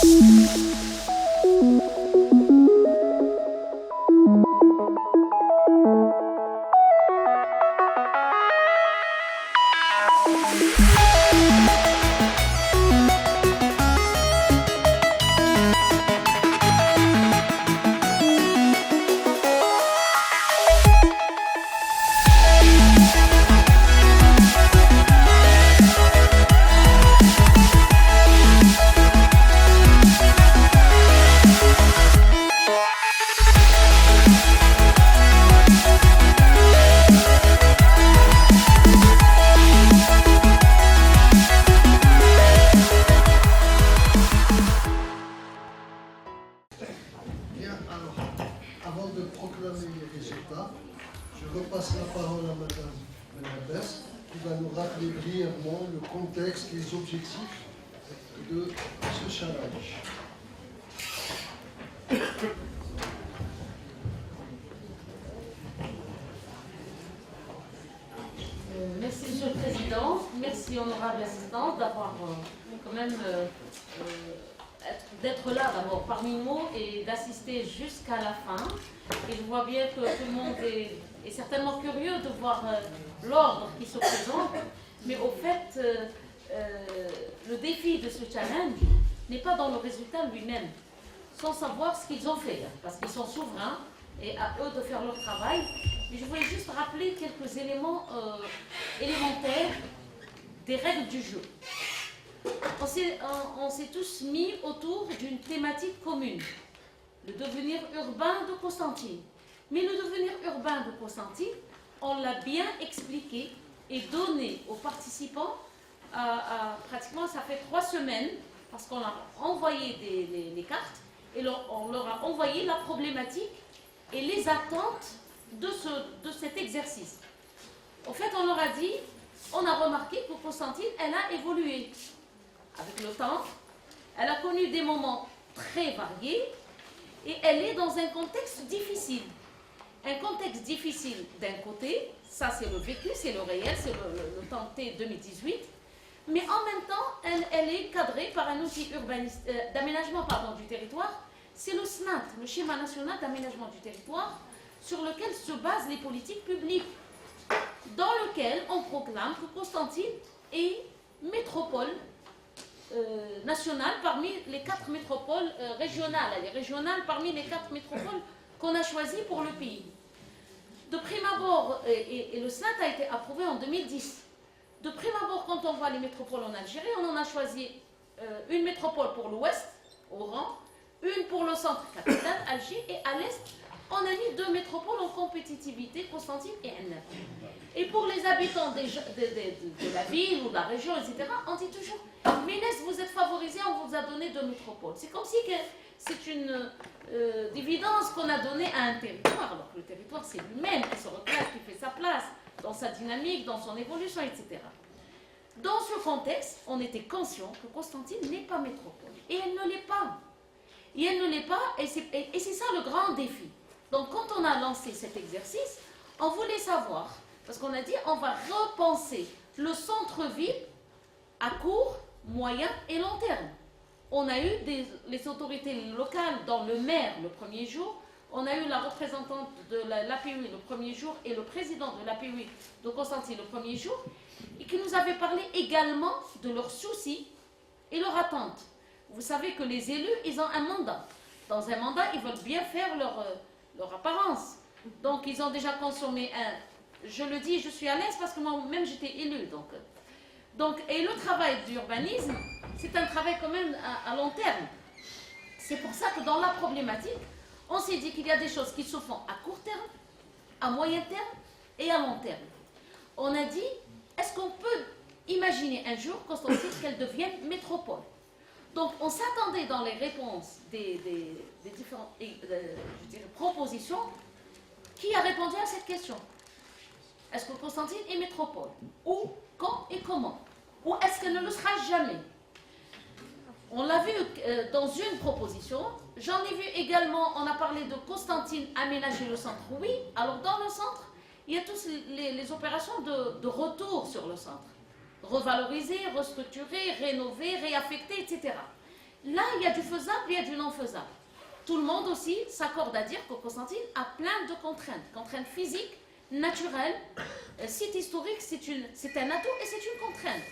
Je repasse la parole à Madame Menabès, qui va nous rappeler brièvement le contexte et les objectifs de ce challenge. Merci Monsieur le Président, merci honorable assistante d'avoir quand même d'être là d'abord parmi nous et d'assister jusqu'à la fin. Et je vois bien que tout le monde est certainement curieux de voir l'ordre qui se présente, mais au fait, le défi de ce challenge n'est pas dans le résultat lui-même, sans savoir ce qu'ils ont fait, parce qu'ils sont souverains et à eux de faire leur travail. Mais je voulais juste rappeler quelques éléments élémentaires des règles du jeu. On s'est tous mis autour d'une thématique commune, le devenir urbain de Constantine. Mais le devenir urbain de Constantine, on l'a bien expliqué et donné aux participants, pratiquement ça fait 3 semaines, parce qu'on a envoyé les cartes et on leur a envoyé la problématique et les attentes de cet exercice. En fait, on leur a dit, on a remarqué que Constantine, elle a évolué avec le temps, elle a connu des moments très variés et elle est dans un contexte difficile. Un contexte difficile d'un côté, ça c'est le vécu, c'est le réel, c'est le temps T 2018, mais en même temps, elle est cadrée par un outil d'aménagement du territoire, c'est le SNAT, le Schéma national d'aménagement du territoire, sur lequel se basent les politiques publiques, dans lequel on proclame que Constantine est métropole nationale parmi les 4 métropoles régionales. Elle est régionale parmi les 4 métropoles qu'on a choisies pour le pays. De prime abord, et le SNAT a été approuvé en 2010, de prime abord, quand on voit les métropoles en Algérie, on en a choisi une métropole pour l'ouest, Oran, une pour le centre, capitale, Alger, et à l'est, on a mis 2 métropoles en compétitivité, Constantine et Ennep. Et pour les habitants de la ville ou de la région, etc., on dit toujours, Ménès, vous êtes favorisés, on vous a donné 2 métropoles. C'est comme si c'est une d'évidence qu'on a donné à un territoire, alors que le territoire, c'est lui-même qui se replace, qui fait sa place, dans sa dynamique, dans son évolution, etc. Dans ce contexte, on était conscient que Constantine n'est pas métropole. Et elle ne l'est pas. Et elle ne l'est pas, et c'est ça le grand défi. Donc, quand on a lancé cet exercice, on voulait savoir, parce qu'on a dit, on va repenser le centre-ville à court, moyen et long terme. On a eu les autorités locales, dans le maire le premier jour, on a eu la représentante de l'APUI le premier jour et le président de l'APUI de Constantine le premier jour, et qui nous avaient parlé également de leurs soucis et leurs attentes. Vous savez que les élus, ils ont un mandat. Dans un mandat, ils veulent bien faire leur apparence. Donc, ils ont déjà consommé je le dis, je suis à l'aise parce que moi-même, j'étais élue. Et le travail d'urbanisme, c'est un travail quand même à long terme. C'est pour ça que dans la problématique, on s'est dit qu'il y a des choses qui se font à court terme, à moyen terme et à long terme. On a dit, est-ce qu'on peut imaginer un jour, Constantine, qu'elle devienne métropole? Donc, on s'attendait dans les réponses des différentes propositions, qui a répondu à cette question? Est-ce que Constantine est métropole? Où, quand et comment? Ou est-ce qu'elle ne le sera jamais? On l'a vu dans une proposition. J'en ai vu également, on a parlé de Constantine aménager le centre. Oui, alors dans le centre, il y a tous les opérations de retour sur le centre. Revaloriser, restructurer, rénover, réaffecter, etc. Là, il y a du faisable, il y a du non faisable. Tout le monde aussi s'accorde à dire que Constantine a plein de contraintes physiques, naturelles. Site historique, c'est un atout et c'est une contrainte.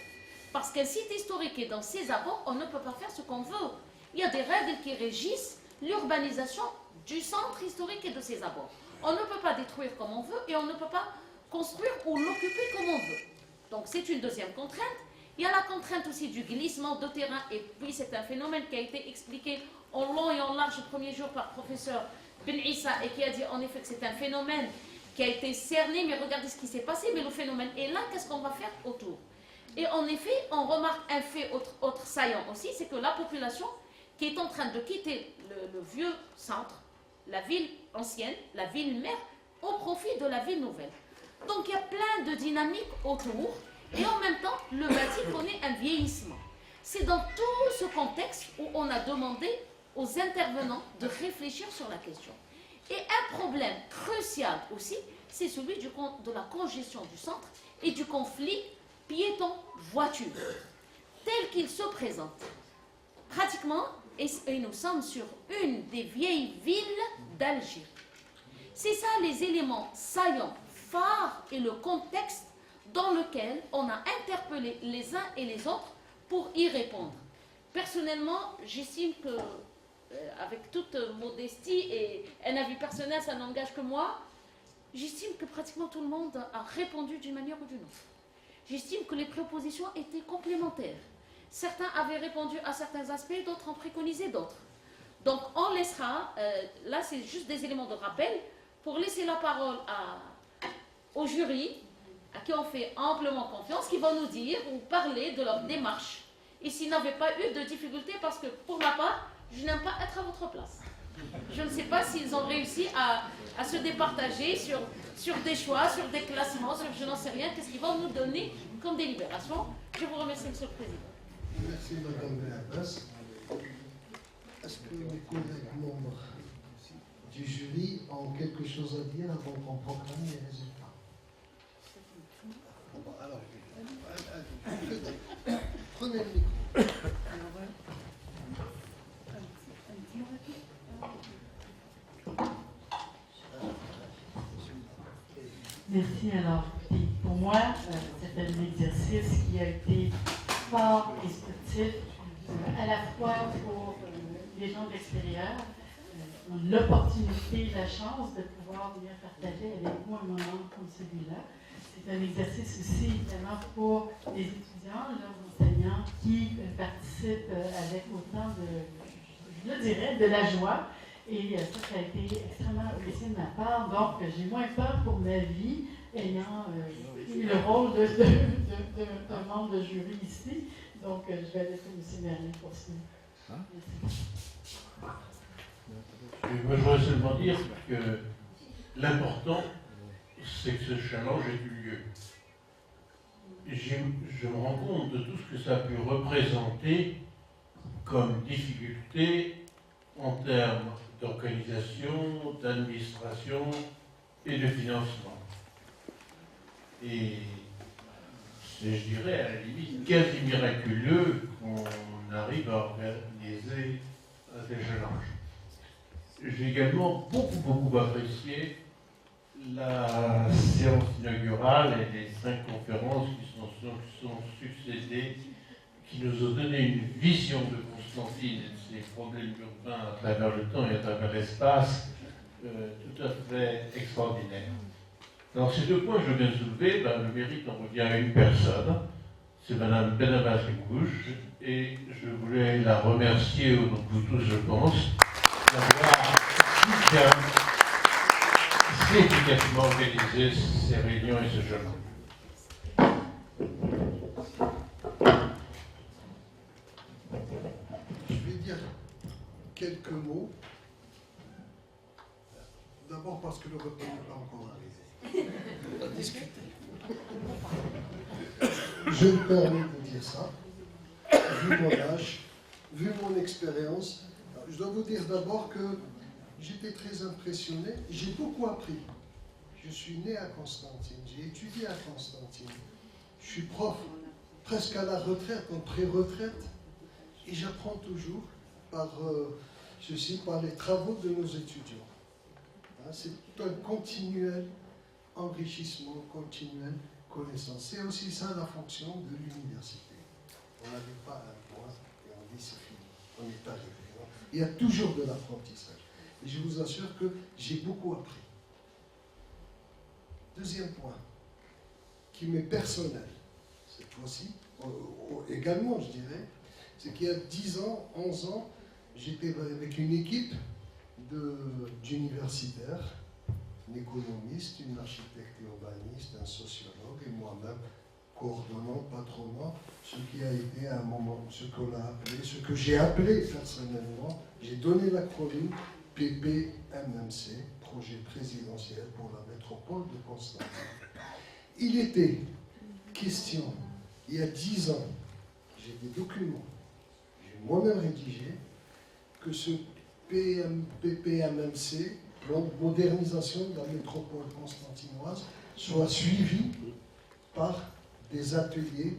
Parce qu'un site historique est dans ses abords, on ne peut pas faire ce qu'on veut. Il y a des règles qui régissent l'urbanisation du centre historique et de ses abords. On ne peut pas détruire comme on veut et on ne peut pas construire ou l'occuper comme on veut. Donc c'est une deuxième contrainte. Il y a la contrainte aussi du glissement de terrain, et puis c'est un phénomène qui a été expliqué en long et en large le premier jour par le professeur Ben Issa, et qui a dit en effet que c'est un phénomène qui a été cerné, mais regardez ce qui s'est passé, mais le phénomène est là, qu'est-ce qu'on va faire autour? Et en effet, on remarque un fait autre saillant aussi, c'est que la population qui est en train de quitter le vieux centre, la ville ancienne, la ville mère, au profit de la ville nouvelle. Donc il y a plein de dynamiques autour, et en même temps, le bâti connaît un vieillissement. C'est dans tout ce contexte où on a demandé aux intervenants de réfléchir sur la question. Et un problème crucial aussi, c'est celui de la congestion du centre et du conflit piéton-voiture, tel qu'il se présente. Pratiquement, et nous sommes sur une des vieilles villes d'Algérie. C'est ça les éléments saillants, phares et le contexte dans lequel on a interpellé les uns et les autres pour y répondre. Personnellement, j'estime que, avec toute modestie et un avis personnel, ça n'engage que moi, j'estime que pratiquement tout le monde a répondu d'une manière ou d'une autre. J'estime que les propositions étaient complémentaires. Certains avaient répondu à certains aspects, d'autres en préconisaient d'autres. Donc on laissera, là c'est juste des éléments de rappel, pour laisser la parole au jury, à qui on fait amplement confiance, qui vont nous dire ou parler de leur démarche. Et s'ils n'avaient pas eu de difficultés, parce que pour ma part, je n'aime pas être à votre place. Je ne sais pas s'ils ont réussi à se départager sur des choix, sur des classements, sur je n'en sais rien, qu'est-ce qu'ils vont nous donner comme délibération. Je vous remercie, Monsieur le Président. Merci, Madame Béatrice. Est-ce que les collègues membres du jury ont quelque chose à dire avant qu'on proclame les résultats? Alors, prenez le micro. Merci. Alors, pour moi, c'est un exercice qui a été fort instructif, à la fois pour les gens de l'extérieur, l'opportunité, la chance de pouvoir venir partager avec vous un moment comme celui-là. C'est un exercice aussi, évidemment, pour les étudiants, leurs enseignants, qui participent avec autant de, je dirais, de la joie. Et ça a été extrêmement apprécié de ma part. Donc, j'ai moins peur pour ma vie, ayant eu le rôle d'un membre de jury ici. Donc, je vais laisser M. Merlin poursuivre. Je voudrais seulement dire que l'important, c'est que ce challenge ait eu lieu. Je me rends compte de tout ce que ça a pu représenter comme difficulté en termes d'organisation, d'administration et de financement. Et c'est, je dirais, à la limite, quasi miraculeux qu'on arrive à organiser un tel challenge. J'ai également beaucoup apprécié la séance inaugurale et les 5 conférences qui sont succédées, qui nous ont donné une vision de Constantine et de ses problèmes urbains à travers le temps et à travers l'espace tout à fait extraordinaire. Alors ces 2 points que je viens de soulever, le mérite en revient à une personne, c'est Mme Benabass Lecouche, et je voulais la remercier au nom de vous tous, je pense, d'avoir si efficacement organisé ces réunions et ce challenge. Je vais dire quelques mots. D'abord parce que le repas n'est pas encore arrivé. On va discuter. Je me permets de dire ça, vu mon âge, vu mon expérience. Je dois vous dire d'abord que j'étais très impressionné, j'ai beaucoup appris. Je suis né à Constantine, j'ai étudié à Constantine. Je suis prof, presque à la retraite, en pré-retraite, et j'apprends toujours. par ceci, par les travaux de nos étudiants. Hein, c'est un continuel enrichissement, continuel connaissance. C'est aussi ça la fonction de l'université. On n'arrive pas à un point et on dit c'est fini, on est arrivé. Non, il y a toujours de l'apprentissage. Et je vous assure que j'ai beaucoup appris. Deuxième point, qui m'est personnel, cette fois-ci, également je dirais, c'est qu'il y a 10 ans, 11 ans, j'étais avec une équipe d'universitaires, un économiste, une architecte et urbaniste, un sociologue et moi-même, coordonnant, patronant, ce qui a été à un moment, ce qu'on a appelé, ce que j'ai appelé personnellement, j'ai donné l'acronyme PPMMC, projet présidentiel pour la métropole de Constantine. Il était question, il y a 10 ans, j'ai des documents, j'ai moi-même rédigé, que ce PPMMC, plan de modernisation de la métropole constantinoise, soit suivi par des ateliers,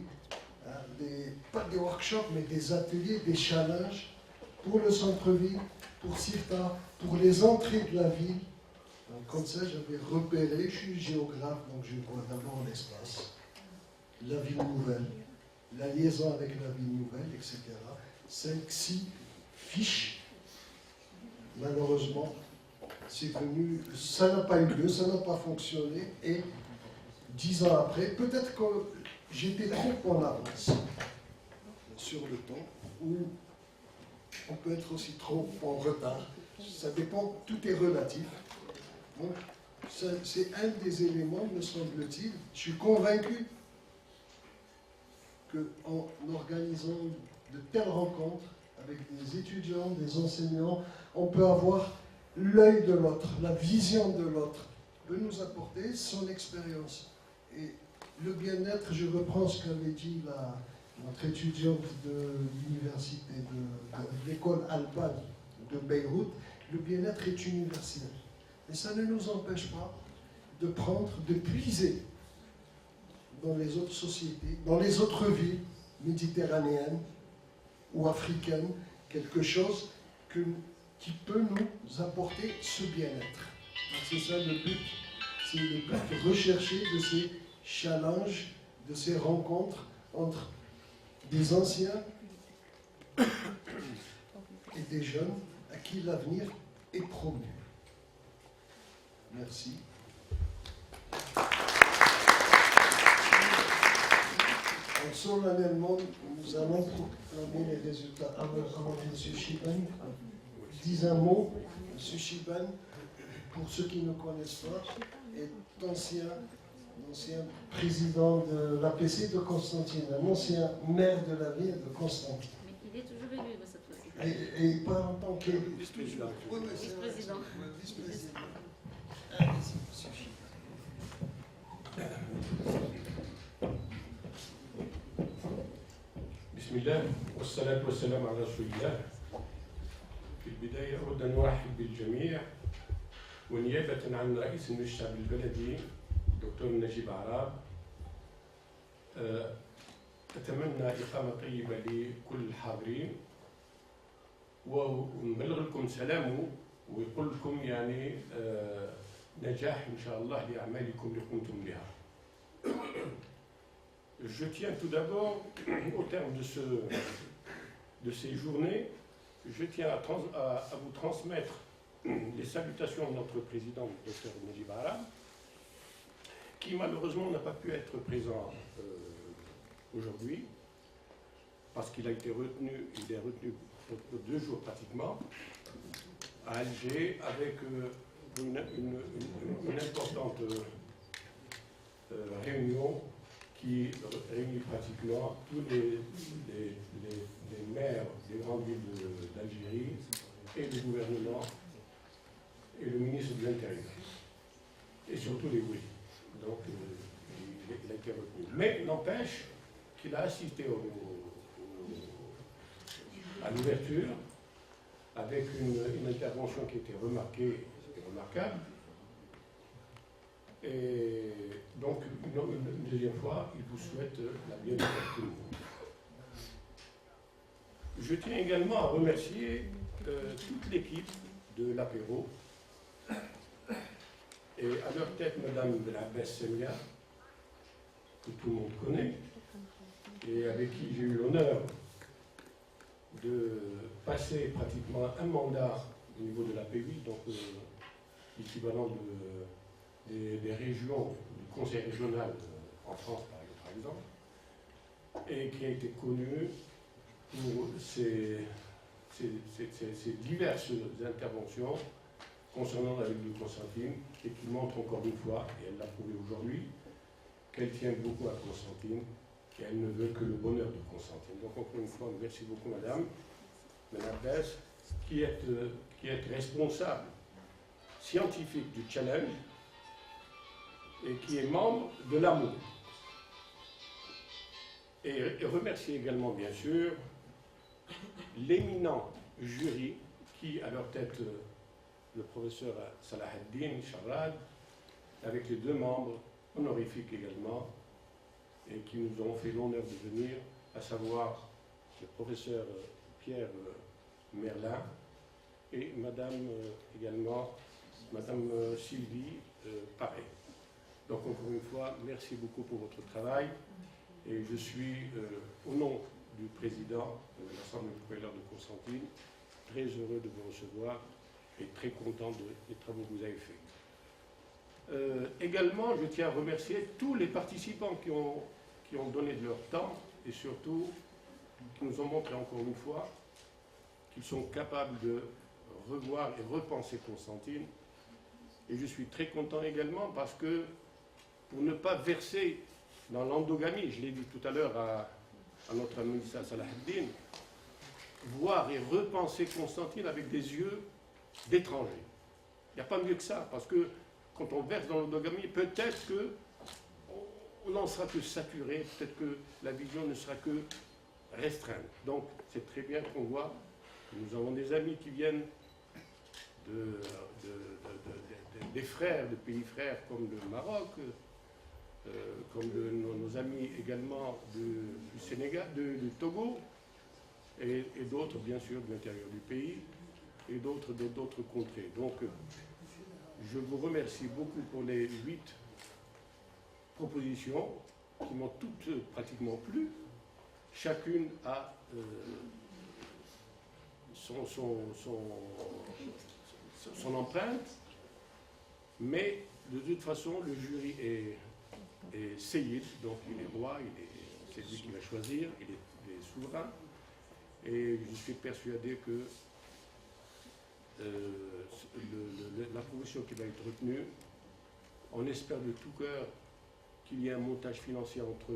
pas des workshops, mais des ateliers, des challenges pour le centre-ville, pour Cirta, pour les entrées de la ville. Donc, comme ça, j'avais repéré, je suis géographe, donc je vois d'abord l'espace, la ville nouvelle, la liaison avec la ville nouvelle, etc. 5-6 fiches. Malheureusement, c'est venu, ça n'a pas eu lieu, ça n'a pas fonctionné, et 10 ans après, peut-être que j'étais trop en avance sur le temps, ou on peut être aussi trop en retard, ça dépend, tout est relatif. Donc, c'est un des éléments, me semble-t-il. Je suis convaincu qu'en organisant de telles rencontres avec des étudiants, des enseignants, on peut avoir l'œil de l'autre, la vision de l'autre, peut nous apporter son expérience. Et le bien-être, je reprends ce qu'avait dit notre étudiante de l'université, de l'école Al-Bad de Beyrouth, le bien-être est universel. Et ça ne nous empêche pas de prendre, de puiser dans les autres sociétés, dans les autres villes méditerranéennes ou africaines, quelque chose qui peut nous apporter ce bien-être. C'est ça le but, c'est le but recherché de ces challenges, de ces rencontres entre des anciens et des jeunes à qui l'avenir est promu. Merci. Donc, solennellement, nous allons proclamer les résultats. Avant M. Chiban, dis un mot. M. Chiban, pour ceux qui ne connaissent pas, est ancien président de l'APC de Constantine, un ancien maire de la ville de Constantine. Mais il est toujours élu cette fois-ci. Et pas en tant que Vice-président. Vice-président. بسم الله والصلاة والسلام على رسول الله. في البداية أود أن أرحب بالجميع ونيابة عن رئيس المجلس الشعبي البلدي الدكتور نجيب عراب أتمنى إقامة طيبة لكل الحاضرين ونبلغ لكم سلامه ويقول لكم يعني نجاح إن شاء الله لأعمالكم اللي قمتم بها. Je tiens tout d'abord, au terme de ces journées, je tiens à vous transmettre les salutations de notre président, le Dr Najib Arab, qui malheureusement n'a pas pu être présent aujourd'hui, parce qu'il a été retenu, il est retenu pour 2 jours pratiquement, à Alger, avec une importante réunion qui réunit pratiquement tous les maires des grandes villes d'Algérie et le gouvernement et le ministre de l'Intérieur. Et surtout les oui. Donc il a été retenu. Mais n'empêche qu'il a assisté à l'ouverture avec une intervention qui était remarquée et remarquable. Et donc, une deuxième fois, il vous souhaite la bienvenue à tout le monde. Je tiens également à remercier toute l'équipe de l'apéro, et à leur tête, Madame Belabès Semia, que tout le monde connaît, et avec qui j'ai eu l'honneur de passer pratiquement un mandat au niveau de la P8, donc l'équivalent des régions, du conseil régional en France par exemple, et qui a été connu pour ses diverses interventions concernant la ville de Constantine, et qui montre encore une fois, et elle l'a prouvé aujourd'hui, qu'elle tient beaucoup à Constantine, qu'elle ne veut que le bonheur de Constantine. Donc encore une fois, merci beaucoup Madame Bess, qui est responsable scientifique du challenge et qui est membre de l'amour. Et remercier également bien sûr l'éminent jury qui, à leur tête, le professeur Salaheddin Charad, avec les 2 membres honorifiques également, et qui nous ont fait l'honneur de venir, à savoir le professeur Pierre Merlin et Madame également, Madame Sylvie Paré. Donc encore une fois, merci beaucoup pour votre travail, et je suis, au nom du président de l'Assemblée populaire de Constantine, très heureux de vous recevoir et très content des travaux que vous avez faits. Également, je tiens à remercier tous les participants qui ont donné de leur temps et surtout qui nous ont montré encore une fois qu'ils sont capables de revoir et repenser Constantine. Et je suis très content également parce que, pour ne pas verser dans l'endogamie, je l'ai dit tout à l'heure à notre ami Salaheddin, voir et repenser Constantine avec des yeux d'étrangers. Il n'y a pas mieux que ça, parce que quand on verse dans l'endogamie, peut-être qu'on n'en sera que saturé, peut-être que la vision ne sera que restreinte. Donc c'est très bien qu'on voit que nous avons des amis qui viennent des frères, de pays frères comme le Maroc, comme nos amis également du Sénégal, du Togo, et d'autres bien sûr de l'intérieur du pays, et d'autres contrées. Donc je vous remercie beaucoup pour les 8 propositions qui m'ont toutes pratiquement plu. Chacune a son empreinte, mais de toute façon le jury est Seyid, donc il est roi, c'est lui qui va choisir, il est souverain, et je suis persuadé que la proposition qui va être retenue, on espère de tout cœur qu'il y ait un montage financier entre,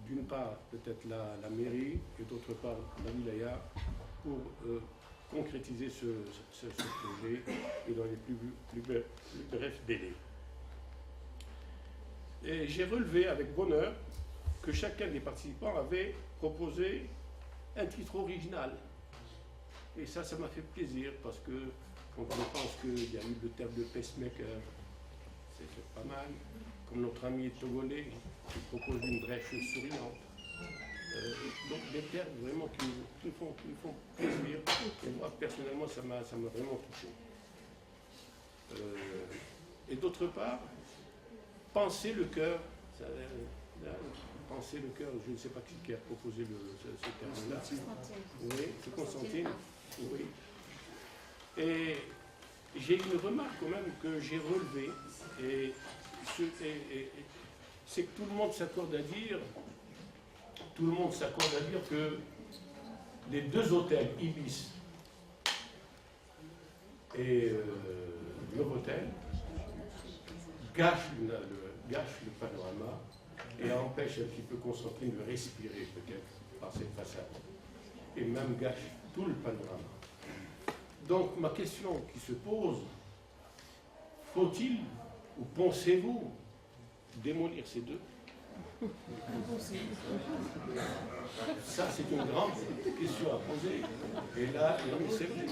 d'une part, peut-être la mairie, et d'autre part, la wilaya, pour concrétiser ce projet, et dans les plus brefs délais. Et j'ai relevé avec bonheur que chacun des participants avait proposé un titre original. Et ça m'a fait plaisir, parce que quand on pense qu'il y a eu le terme de pacemaker, c'est pas mal. Comme notre ami togolais qui propose une brèche souriante. Donc des termes vraiment qui me font plaisir. Et moi, personnellement, ça m'a vraiment touché. Et d'autre part, penser le cœur. Penser le cœur, je ne sais pas qui a proposé ce terme-là. Oui, c'est Constantine. Oui. Et j'ai une remarque quand même que j'ai relevée, c'est que tout le monde s'accorde à dire que les 2 hôtels, Ibis et Novotel, gâchent le panorama et empêchent un petit peu Constantine de respirer peut-être par cette façade, et même gâchent tout le panorama. Donc ma question qui se pose, faut-il ou pensez-vous démolir ces 2? Ça, c'est une grande question à poser. Et là, c'est vrai,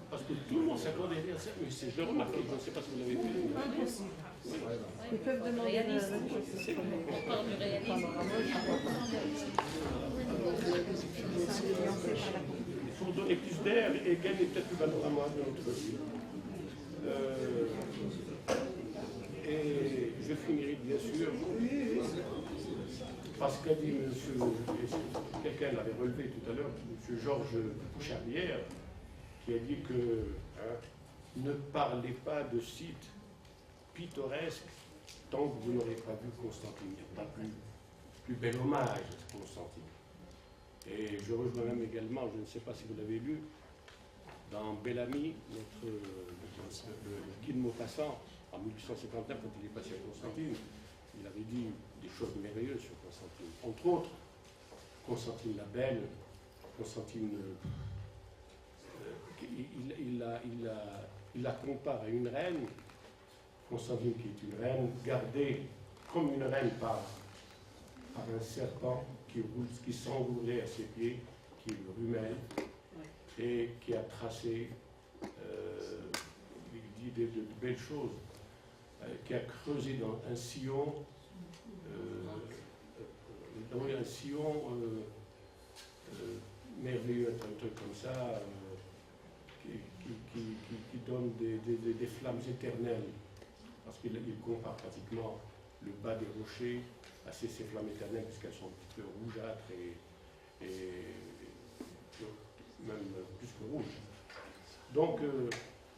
parce que tout le monde s'accorde à dire ça, mais je l'ai remarqué, je ne sais pas si vous l'avez fait. Ils peuvent demander Réaliste. On parle du réalisme. Pour donner plus d'air et gagner peut-être le panorama de notre ville. Et je finirai bien sûr parce qu'a dit monsieur, quelqu'un l'avait relevé tout à l'heure, monsieur Georges Pouchardière, qui a dit que ne parlez pas de sites pittoresques tant que vous n'aurez pas vu Constantine. Il n'y a pas plus bel hommage à Constantine. Et je rejoins même également, je ne sais pas si vous l'avez lu, dans Bellamy, le guide Maupassant, en 1859, quand il est passé à Constantine, il avait dit des choses merveilleuses sur Constantine. Entre autres, Constantine la Belle, Constantine, il la compare à une reine, Constantine qui est une reine, gardée comme une reine par un serpent qui s'enroulait à ses pieds, qui le rumelle, et qui a tracé de belles choses, qui a creusé dans un sillon, merveilleux, un truc comme ça, qui donne des flammes éternelles, parce qu'il compare pratiquement le bas des rochers à ces flammes éternelles, puisqu'elles sont un petit peu rougeâtres et même plus que rouges. Donc,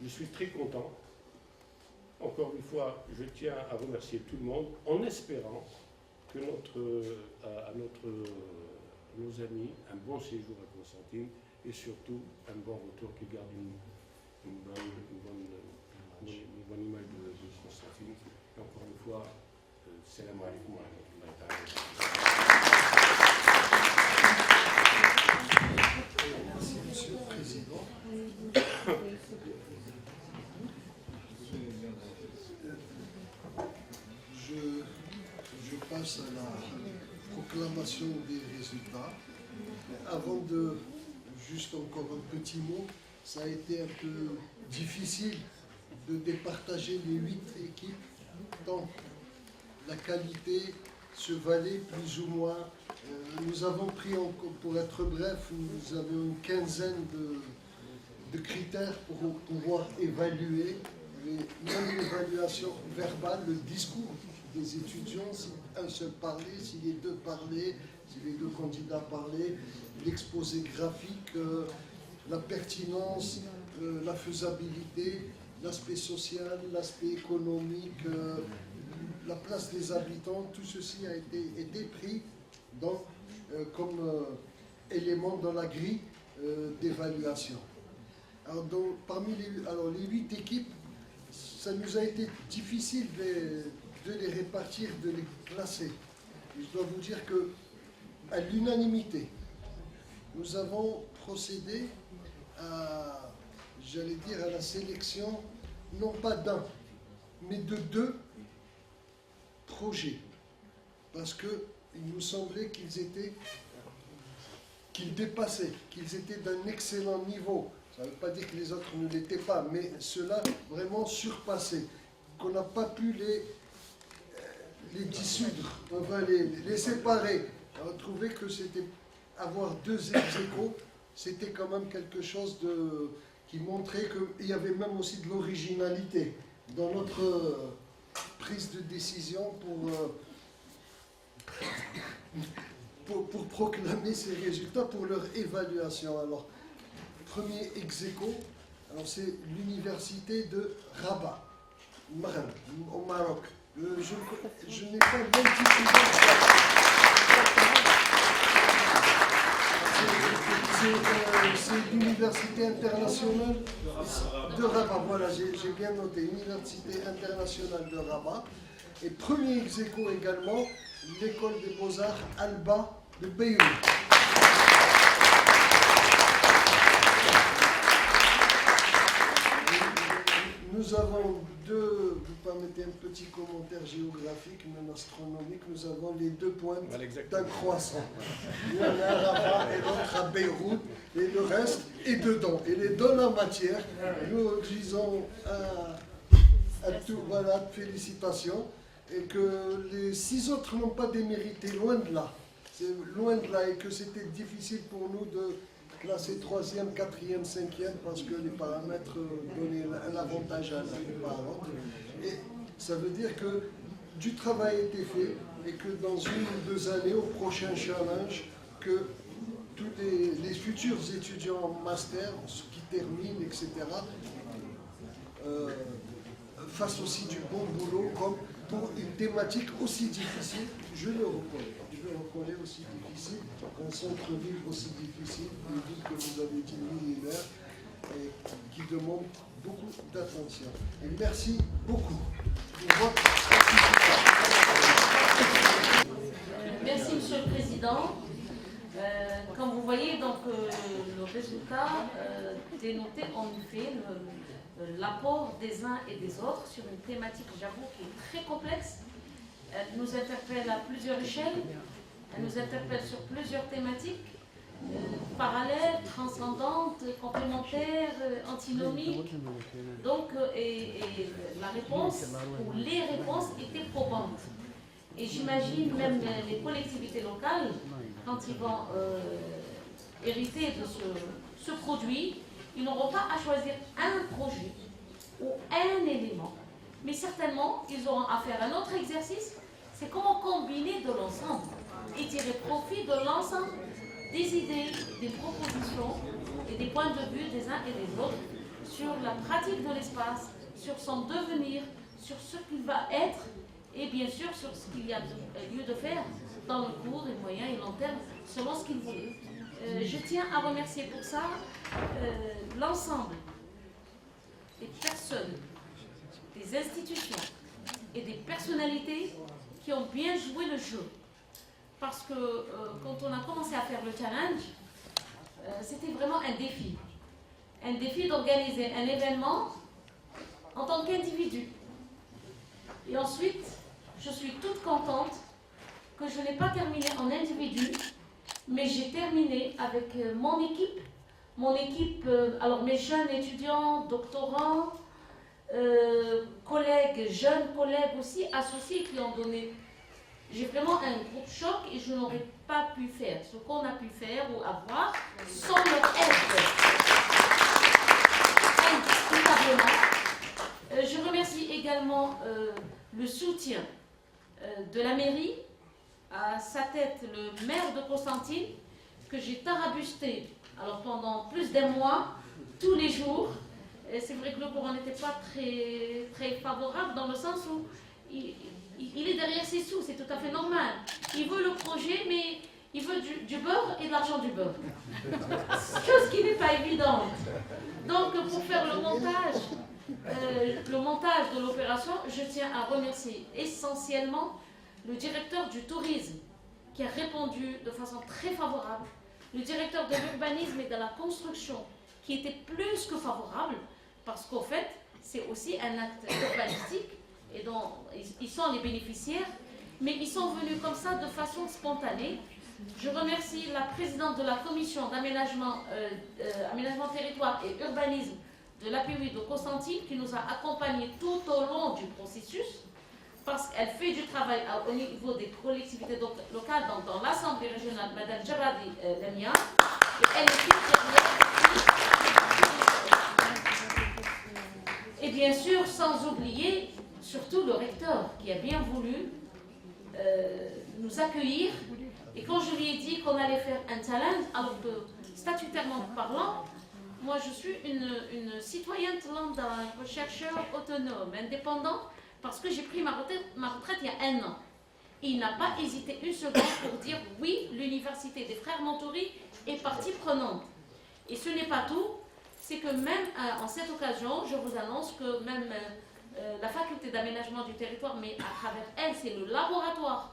je suis très content. Encore une fois, je tiens à remercier tout le monde, en espérant que à nos amis un bon séjour à Constantine et surtout un bon retour qui garde une bonne image de Constantine. Et encore une fois, salam alaikum wa rahmatullahi ta'ala. Merci, Monsieur le Président. Je passe à la proclamation des résultats. Mais avant de, juste encore un petit mot, ça a été un peu difficile de départager les 8 équipes, tant la qualité se valait plus ou moins. Nous avons pris, pour être bref, nous avons une quinzaine de critères pour pouvoir évaluer, même l'évaluation verbale, le discours des étudiants, si un seul parlait, si les deux parlaient, si les deux candidats parlaient, l'exposé graphique, la pertinence, la faisabilité, l'aspect social, l'aspect économique, la place des habitants, tout ceci a été pris comme élément dans la grille d'évaluation. Alors, parmi les 8 équipes, ça nous a été difficile de les répartir, de les classer. Et je dois vous dire qu'à l'unanimité, nous avons procédé à, j'allais dire, à la sélection, non pas d'un, mais de 2 projets. Parce qu'il nous semblait qu'ils dépassaient, qu'ils étaient d'un excellent niveau. Ça ne veut pas dire que les autres ne l'étaient pas, mais ceux-là vraiment surpassaient, qu'on n'a pas pu les dissoudre, enfin les séparer. On a trouvé que c'était avoir 2 ex-aequo, c'était quand même quelque chose qui montrait qu'il y avait même aussi de l'originalité dans notre prise de décision pour proclamer ces résultats, pour leur évaluation. Alors, premier ex-aequo, c'est l'université de Rabat, au Maroc. Je n'ai pas l'intitulé. C'est l'université internationale de Rabat. Voilà, j'ai bien noté. Université internationale de Rabat. Et premier ex-aequo également, l'école des beaux-arts Alba de Beyrouth. Nous nous avons deux, vous permettez un petit commentaire géographique, même astronomique, nous avons les deux pointes Voilà, exactement. d'un croissant. L'un à Rabat et l'autre à Beyrouth, et le reste est dedans. Et les deux en matière, nous disons à tout, voilà, félicitations, et que les 6 autres n'ont pas démérité, loin de là. C'est loin de là, et que c'était difficile pour nous de classer 3e, 4e, 5e, parce que les paramètres donnaient l'avantage à l'un ou à l'autre. Et ça veut dire que du travail a été fait, et que dans 1 ou 2 années, au prochain challenge, que tous les futurs étudiants en master, ceux qui terminent, etc., fassent aussi du bon boulot, comme pour une thématique aussi difficile, je le reconnais aussi difficile, un centre-ville aussi difficile, une ville que vous avez dit millénaire, et qui demande beaucoup d'attention. Et merci beaucoup pour votre participation. Merci, Monsieur le Président. Comme vous voyez, donc, le résultat dénotait en effet l'apport des uns et des autres sur une thématique, j'avoue, qui est très complexe. Elle nous interpelle à plusieurs échelles, elle nous interpelle sur plusieurs thématiques, parallèles, transcendantes, complémentaires, antinomiques. Donc, et la réponse, ou les réponses étaient probantes. Et j'imagine même les collectivités locales, quand ils vont hériter de ce produit, ils n'auront pas à choisir un projet ou un élément, mais certainement ils auront à faire un autre exercice, c'est comment combiner de l'ensemble et tirer profit de l'ensemble des idées, des propositions et des points de vue des uns et des autres sur la pratique de l'espace, sur son devenir, sur ce qu'il va être et bien sûr sur ce qu'il y a lieu de faire dans le court et moyen et long terme selon ce qu'il voulait. Je tiens à remercier pour ça l'ensemble des personnes, des institutions et des personnalités qui ont bien joué le jeu. Parce que quand on a commencé à faire le challenge, c'était vraiment un défi. Un défi d'organiser un événement en tant qu'individu. Et ensuite, je suis toute contente que je n'ai pas terminé en individu, mais j'ai terminé avec mon équipe. Mon équipe, alors mes jeunes étudiants, doctorants, collègues, jeunes collègues aussi, associés qui ont donné. J'ai vraiment un groupe choc et je n'aurais pas pu faire ce qu'on a pu faire ou avoir sans leur aide. Indiscutablement. Je remercie également le soutien de la mairie, à sa tête le maire de Constantine, que j'ai tarabusté alors pendant plus d'1 mois, tous les jours. C'est vrai que le courant n'était pas très favorable dans le sens où il est derrière ses sous, c'est tout à fait normal. Il veut le projet, mais il veut du beurre et de l'argent du beurre. Chose qui n'est pas évidente. Donc pour faire le montage de l'opération, je tiens à remercier essentiellement le directeur du tourisme qui a répondu de façon très favorable, le directeur de l'urbanisme et de la construction qui était plus que favorable, parce qu'au fait, c'est aussi un acte urbanistique et dont ils sont les bénéficiaires, mais ils sont venus comme ça de façon spontanée. Je remercie la présidente de la commission d'aménagement territoire et urbanisme de l'APUI de Constantine qui nous a accompagnés tout au long du processus, parce qu'elle fait du travail au niveau des collectivités locales, donc dans l'Assemblée régionale, Mme Jaradi Lamia, et elle est derrière. Et bien sûr, sans oublier surtout le recteur qui a bien voulu nous accueillir. Et quand je lui ai dit qu'on allait faire un challenge, alors que statutairement parlant, moi je suis une citoyenne lambda, un chercheur autonome, indépendant, parce que j'ai pris ma retraite il y a 1 an. Il n'a pas hésité une seconde pour dire oui, l'université des frères Montori est partie prenante. Et ce n'est pas tout, c'est que même en cette occasion, je vous annonce que même la faculté d'aménagement du territoire, mais à travers elle, c'est le laboratoire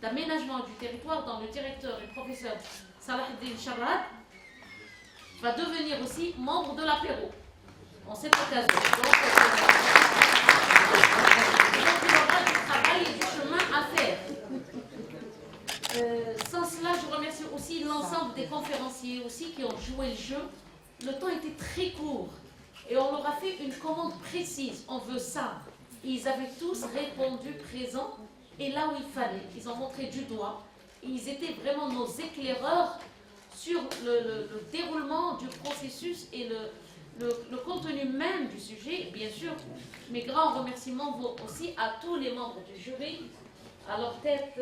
d'aménagement du territoire dont le directeur et professeur Salahuddin Charad va devenir aussi membre de l'apéro. en cette occasion. Donc, il y aura du travail et du chemin à faire. Sans cela, je remercie aussi l'ensemble des conférenciers aussi qui ont joué le jeu. Le temps était très court et on leur a fait une commande précise. On veut ça. Ils avaient tous répondu présent et là où il fallait. Ils ont montré du doigt. Ils étaient vraiment nos éclaireurs sur le déroulement du processus et le contenu même du sujet. Et bien sûr, mes grands remerciements vont aussi à tous les membres du jury, à leur tête.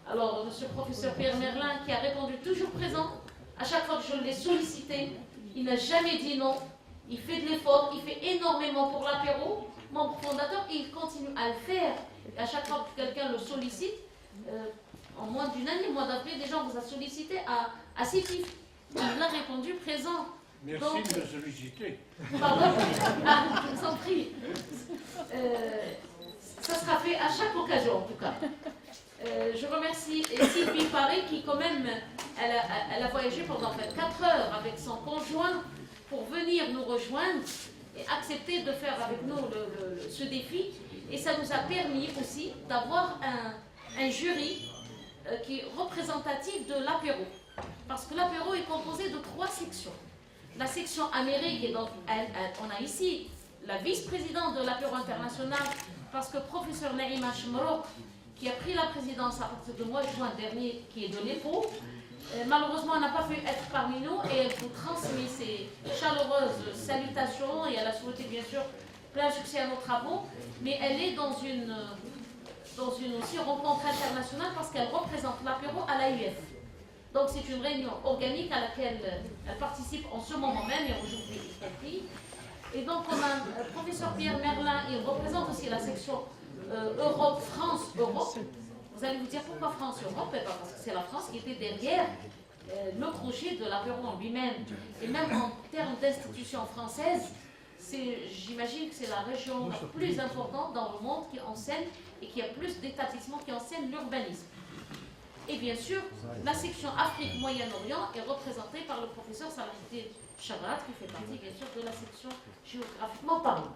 Alors, monsieur le professeur Pierre Merlin, qui a répondu toujours présent, à chaque fois que je l'ai sollicité, il n'a jamais dit non. Il fait de l'effort, il fait énormément pour l'apéro, membre fondateur, et il continue à le faire. Et à chaque fois que quelqu'un le sollicite, en moins d'une année, le mois d'avril, des gens vous a sollicité à 6 chiffres. Il a répondu présent. Merci Donc, de me solliciter. pardon, je vous en prie. Ça sera fait à chaque occasion, en tout cas. Je remercie Sylvie Paré qui, quand même, elle a voyagé pendant 24 heures avec son conjoint pour venir nous rejoindre et accepter de faire avec nous ce défi. Et ça nous a permis aussi d'avoir un jury qui est représentatif de l'apéro. Parce que l'apéro est composé de 3 sections. La section Amérique, et donc on a ici la vice-présidente de l'apéro international, parce que professeur Naïma Chemrouk, qui a pris la présidence à partir du mois de juin dernier, qui est de l'EPO, malheureusement, elle n'a pas pu être parmi nous et elle vous transmet ses chaleureuses salutations et elle a souhaité bien sûr plein succès à nos travaux, mais elle est dans une aussi rencontre internationale parce qu'elle représente l'apéro à l'AUF. Donc c'est une réunion organique à laquelle elle participe en ce moment même et aujourd'hui y compris. Et donc on a le professeur Pierre Merlin, il représente aussi la section Europe, France, Europe. Vous allez vous dire pourquoi France, Europe? Parce que c'est la France qui était derrière le projet de l'apéro en lui-même. Et même en termes d'institutions françaises, j'imagine que c'est la région la plus importante dans le monde qui enseigne et qui a plus d'établissements qui enseignent l'urbanisme. Et bien sûr, la section Afrique-Moyen-Orient est représentée par le professeur Salahidine Chabat, qui fait partie bien sûr de la section géographiquement parlant.